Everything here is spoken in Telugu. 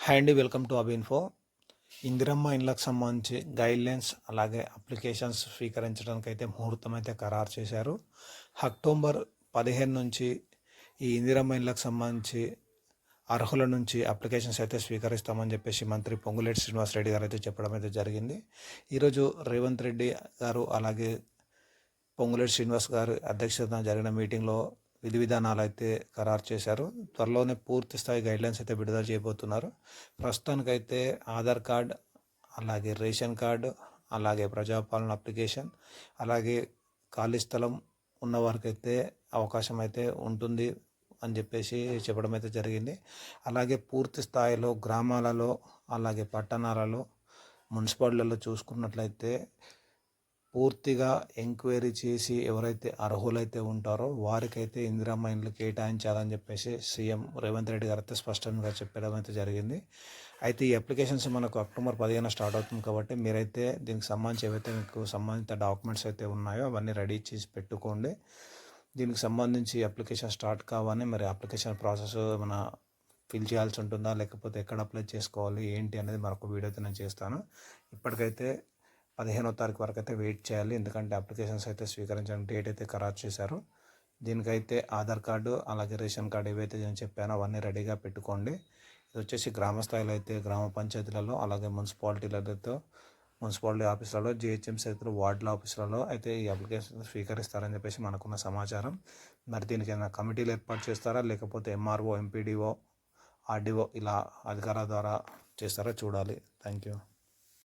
హాయ్ అండి, వెల్కమ్ టు అబిన్ఫో. ఇందిరమ్మ ఇండ్లకు సంబంధించి గైడ్లైన్స్ అలాగే అప్లికేషన్స్ స్వీకరించడానికి అయితే ముహూర్తం అయితే ఖరారు చేశారు. అక్టోబర్ 15 నుంచి ఈ ఇందిరమ్మ ఇండ్లకు సంబంధించి అర్హుల నుంచి అప్లికేషన్స్ అయితే స్వీకరిస్తామని చెప్పేసి మంత్రి పొంగులేటి శ్రీనివాసరెడ్డి గారు అయితే చెప్పడం అయితే జరిగింది. ఈరోజు రేవంత్ రెడ్డి గారు అలాగే పొంగులేటి శ్రీనివాస్ గారు అధ్యక్షతన జరిగిన మీటింగ్లో విధి విధానాలు అయితే ఖరారు చేశారు. త్వరలోనే పూర్తి స్థాయి గైడ్లైన్స్ అయితే విడుదల చేయబోతున్నారు. ప్రస్తుతానికైతే ఆధార్ కార్డ్ అలాగే రేషన్ కార్డు అలాగే ప్రజాపాలన అప్లికేషన్ అలాగే ఖాళీ స్థలం ఉన్న వారికైతే అవకాశం అయితే ఉంటుంది అని చెప్పేసి చెప్పడం అయితే జరిగింది. అలాగే పూర్తి స్థాయిలో గ్రామాలలో అలాగే పట్టణాలలో మున్సిపాలిటీలలో చూసుకున్నట్లయితే పూర్తిగా ఎంక్వైరీ చేసి ఎవరైతే అర్హులైతే ఉంటారో వారికైతే ఇందిరమ్మ ఇండ్లు కేటాయించాలని చెప్పేసి సీఎం రేవంత్ రెడ్డి గారు అయితే స్పష్టంగా చెప్పడం అయితే జరిగింది. అయితే ఈ అప్లికేషన్స్ మనకు అక్టోబర్ 15 స్టార్ట్ అవుతుంది కాబట్టి మీరైతే దీనికి సంబంధించి ఏవైతే మీకు సంబంధిత డాక్యుమెంట్స్ అయితే ఉన్నాయో అవన్నీ రెడీ చేసి పెట్టుకోండి. దీనికి సంబంధించి అప్లికేషన్ స్టార్ట్ కావాలని మరి అప్లికేషన్ ప్రాసెస్ మన ఫిల్ చేయాల్సి ఉంటుందా లేకపోతే ఎక్కడ అప్లై చేసుకోవాలి ఏంటి అనేది మరొక వీడియోతో నేను చేస్తాను. ఇప్పటికైతే 15వ తారీఖు వరకు అయితే వెయిట్ చేయాలి, ఎందుకంటే అప్లికేషన్స్ అయితే స్వీకరించడానికి డేట్ అయితే ఖరారు చేశారు. దీనికైతే ఆధార్ కార్డు అలాగే రేషన్ కార్డు ఏవైతే నేను చెప్పానో అవన్నీ రెడీగా పెట్టుకోండి. ఇది వచ్చేసి గ్రామ స్థాయిలో అయితే గ్రామ పంచాయతీలలో అలాగే మున్సిపాలిటీ ఆఫీసులలో జిహెచ్ఎంసీ అయితే వార్డుల ఆఫీసులలో అయితే ఈ అప్లికేషన్ స్వీకరిస్తారని చెప్పేసి మనకున్న సమాచారం. మరి దీనికి ఏమైనా కమిటీలు ఏర్పాటు చేస్తారా లేకపోతే ఎంఆర్ఓ ఎంపీడీఓ ఆర్డీఓ ఇలా అధికారుల ద్వారా చేస్తారా చూడాలి. Thank you.